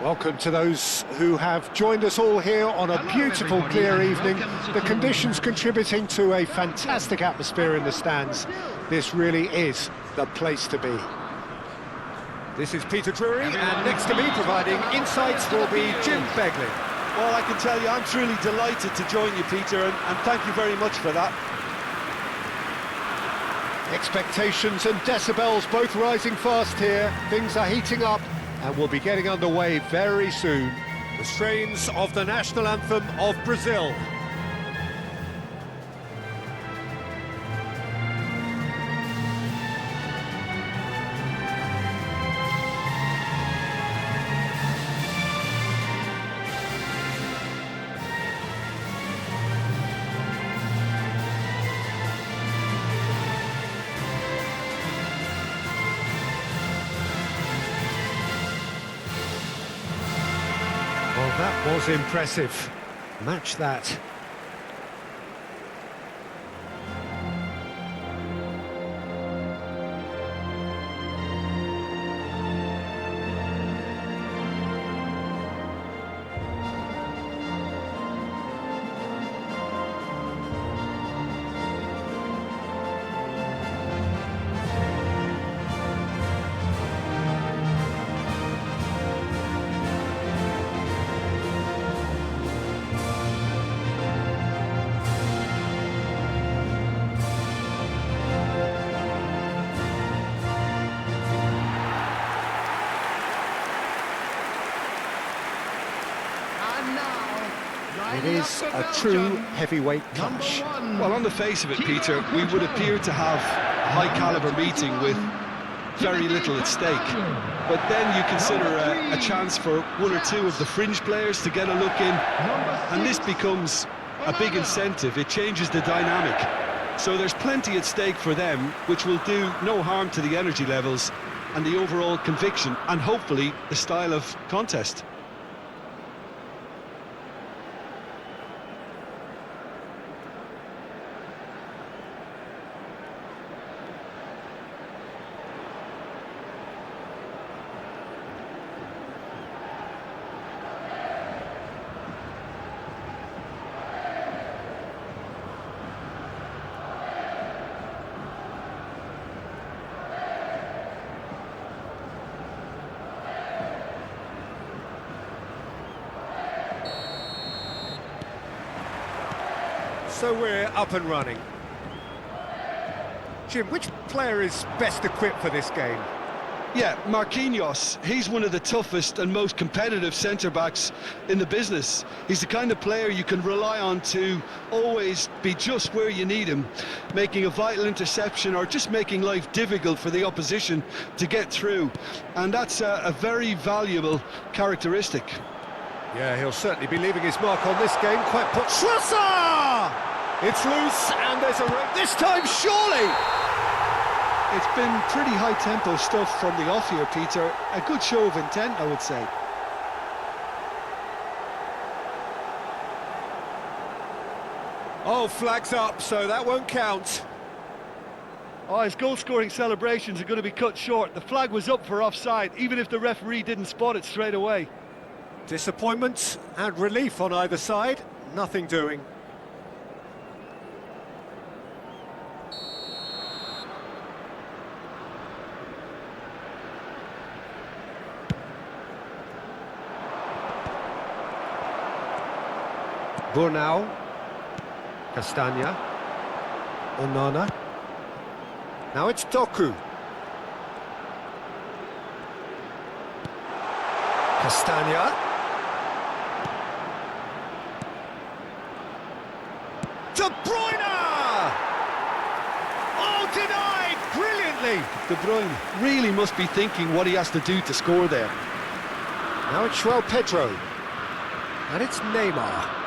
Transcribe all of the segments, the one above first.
Welcome to those who have joined us all here on a beautiful, clear evening. The conditions contributing to a fantastic atmosphere in the stands. This really is the place to be. This is Peter Drury, and next to me providing insights will be Jim Begley. Well, I can tell you, I'm truly delighted to join you, Peter, and thank you very much for that. Expectations and decibels both rising fast here. Things are heating up, and we'll be getting underway very soon. The strains of the national anthem of Brazil. Well, that was impressive. Match that. It is a true heavyweight clash. Well, on the face of it, Peter, we would appear to have a high-caliber meeting with very little at stake. But then you consider a chance for one or two of the fringe players to get a look in, and this becomes a big incentive. It changes the dynamic. So there's plenty at stake for them, which will do no harm to the energy levels and the overall conviction, and hopefully the style of contest. So we're up and running. Jim, which player is best equipped for this game? Yeah, Marquinhos. He's one of the toughest and most competitive centre-backs in the business. He's the kind of player you can rely on to always be just where you need him, making a vital interception or just making life difficult for the opposition to get through. And that's a very valuable characteristic. Yeah, he'll certainly be leaving his mark on this game. Quite put. Schlosser! It's loose, and there's a this time, surely! It's been pretty high-tempo stuff from the off here, Peter. A good show of intent, I would say. Oh, flags up, so that won't count. Oh, his goal-scoring celebrations are going to be cut short. The flag was up for offside, even if the referee didn't spot it straight away. Disappointment and relief on either side. Nothing doing. Burnau, Castagna, Onana. Now it's Doku. Castagna. De Bruyne! Oh, denied brilliantly. De Bruyne really must be thinking what he has to do to score there. Now it's João Pedro. And it's Neymar.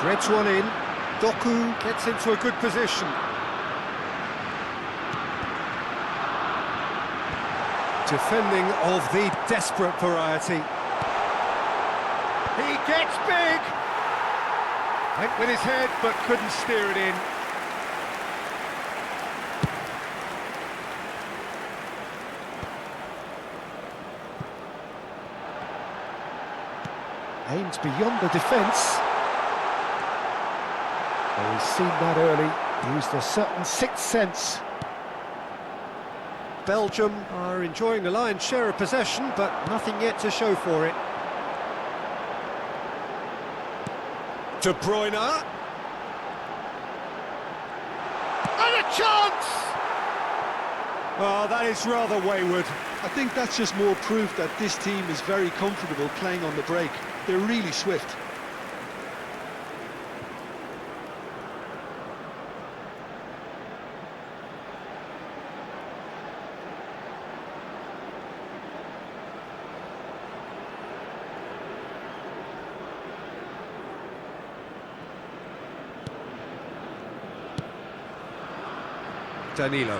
Threads one in. Doku gets into a good position. Defending of the desperate variety. He gets big! Went with his head, but couldn't steer it in. Aims beyond the defence. Well, he's seen that early, used a certain sixth sense. Belgium are enjoying the lion's share of possession, but nothing yet to show for it. De Bruyne. And a chance! Oh, that is rather wayward. I think that's just more proof that this team is very comfortable playing on the break. They're really swift. Danilo.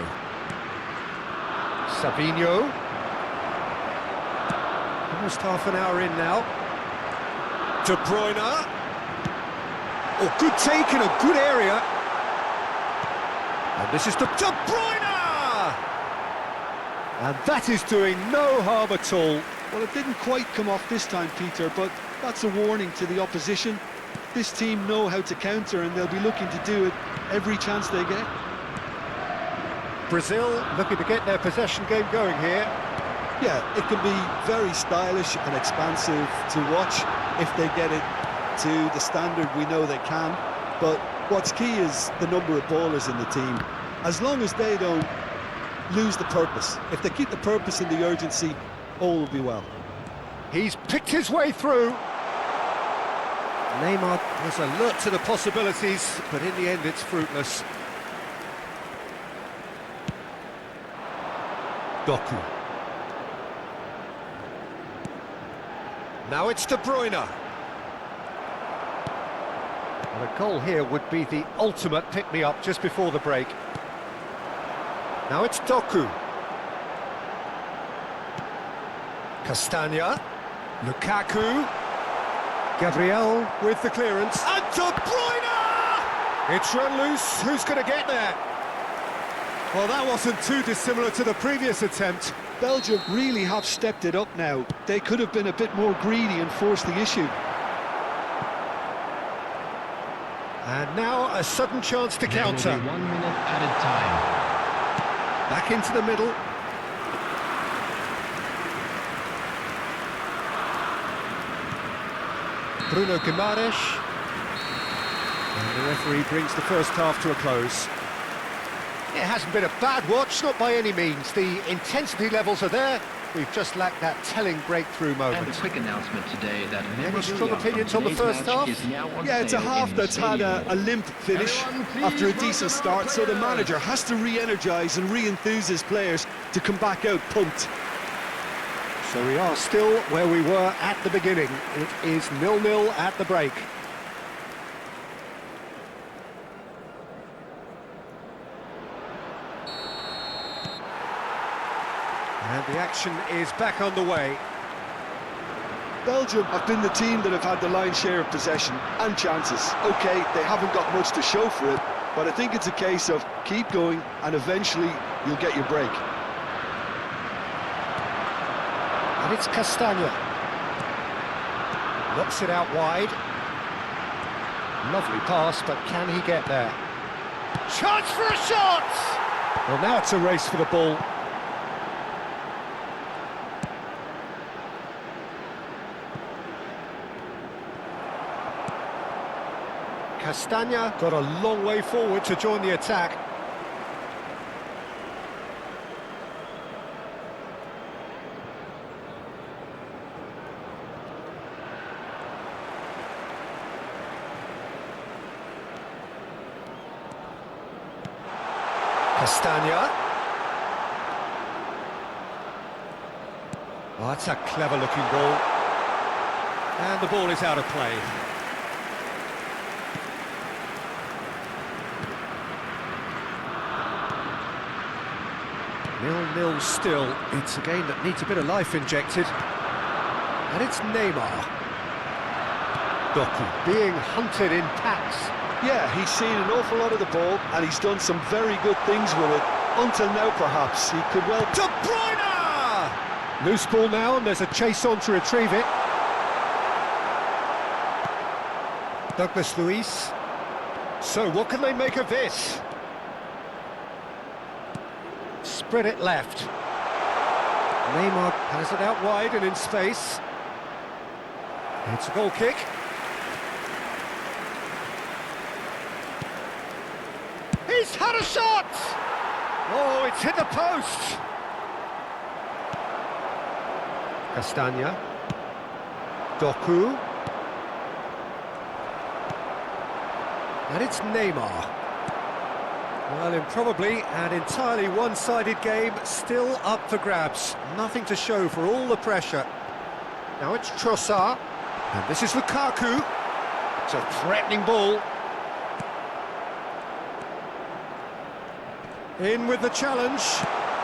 Savinho. Almost half an hour in now. De Bruyne. Oh, good take in a good area. And this is De Bruyne! And that is doing no harm at all. Well, it didn't quite come off this time, Peter, but that's a warning to the opposition. This team know how to counter, and they'll be looking to do it every chance they get. Brazil looking to get their possession game going here. Yeah, it can be very stylish and expansive to watch if they get it to the standard we know they can. But what's key is the number of ballers in the team. As long as they don't lose the purpose, if they keep the purpose and the urgency, all will be well. He's picked his way through. Neymar was alert to the possibilities, but in the end it's fruitless. Doku. Now it's De Bruyne. And a goal here would be the ultimate pick-me-up just before the break. Now it's Doku. Castagna. Lukaku. Gabriel with the clearance. And De Bruyne! It's run loose. Who's going to get there? Well, that wasn't too dissimilar to the previous attempt. Belgium really have stepped it up now. They could have been a bit more greedy and forced the issue. And now a sudden chance to counter. 1 minute added time. Back into the middle. Bruno Guimaraes. And the referee brings the first half to a close. It hasn't been a bad watch, not by any means. The intensity levels are there. We've just lacked that telling breakthrough moment. And a quick announcement today that Any strong opinions on the first half? Yeah, it's a half that's had a limp finish after a decent start, so the manager has to re-energise and re-enthuse his players to come back out pumped. So we are still where we were at the beginning. It is 0-0 at the break. And the action is back on the way. Belgium have been the team that have had the lion's share of possession and chances. OK, they haven't got much to show for it, but I think it's a case of keep going and eventually you'll get your break. And it's Castagna. Knocks it out wide. Lovely pass, but can he get there? Chance for a shot! Well, now it's a race for the ball. Castagna got a long way forward to join the attack. Castagna. Oh, that's a clever looking ball. And the ball is out of play. Nil-nil still. It's a game that needs a bit of life injected. And it's Neymar. Doku being hunted in packs. Yeah, he's seen an awful lot of the ball and he's done some very good things with it. Until now, perhaps, he could well... De Bruyne! Loose ball now, and there's a chase on to retrieve it. Douglas Luiz. So what can they make of this? Spread it left. Neymar has it out wide and in space. It's a goal kick. He's had a shot! Oh, it's hit the post! Castagna. Doku. And it's Neymar. Well, improbably an entirely one-sided game, still up for grabs. Nothing to show for all the pressure. Now it's Trossard. And this is Lukaku. It's a threatening ball. In with the challenge.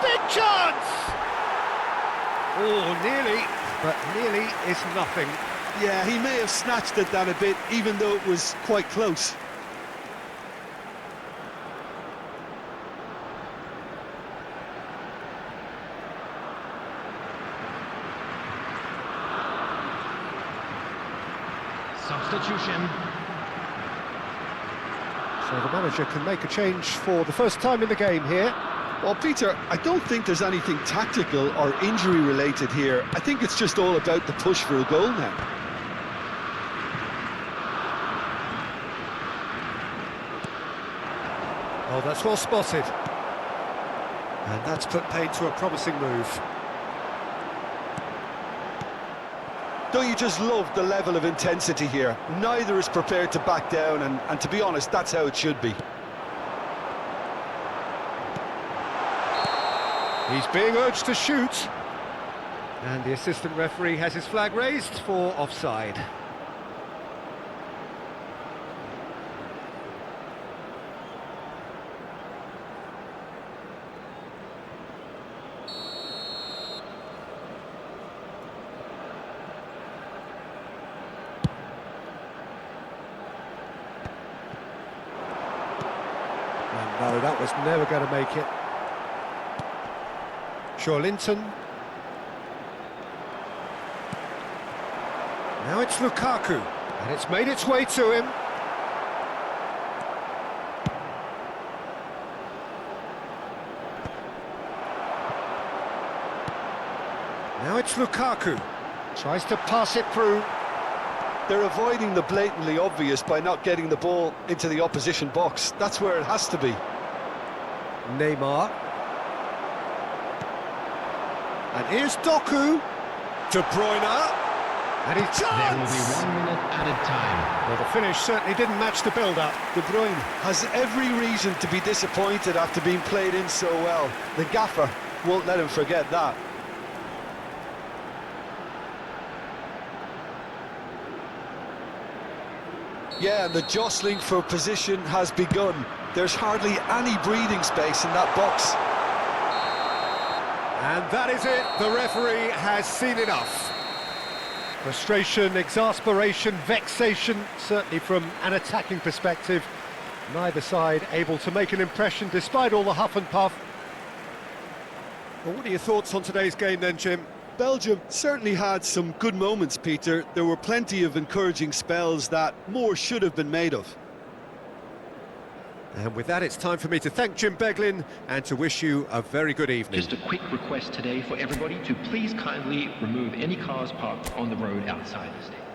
Big chance! Oh, nearly, but nearly is nothing. Yeah, he may have snatched at that a bit, even though it was quite close. Substitution. So the manager can make a change for the first time in the game here. Well, Peter, I don't think there's anything tactical or injury-related here. I think it's just all about the push for a goal now. Oh, that's well spotted. And that's put paid to a promising move. Don't you just love the level of intensity here? Neither is prepared to back down, and to be honest, that's how it should be. He's being urged to shoot. And the assistant referee has his flag raised for offside. No, that was never going to make it. Linton. Now it's Lukaku, and it's made its way to him. Now it's Lukaku. Tries to pass it through. They're avoiding the blatantly obvious by not getting the ball into the opposition box. That's where it has to be. Neymar. And here's Doku. De Bruyne. And he There will be chance! 1 minute added time. Well, the finish certainly didn't match the build-up. De Bruyne has every reason to be disappointed after being played in so well. The gaffer won't let him forget that. Yeah, and the jostling for position has begun. There's hardly any breathing space in that box. And that is it. The referee has seen enough. Frustration, exasperation, vexation, certainly from an attacking perspective. Neither side able to make an impression despite all the huff and puff. Well, what are your thoughts on today's game then, Jim? Belgium certainly had some good moments, Peter. There were plenty of encouraging spells that more should have been made of. And with that, it's time for me to thank Jim Beglin and to wish you a very good evening. Just a quick request today for everybody to please kindly remove any cars parked on the road outside the stadium.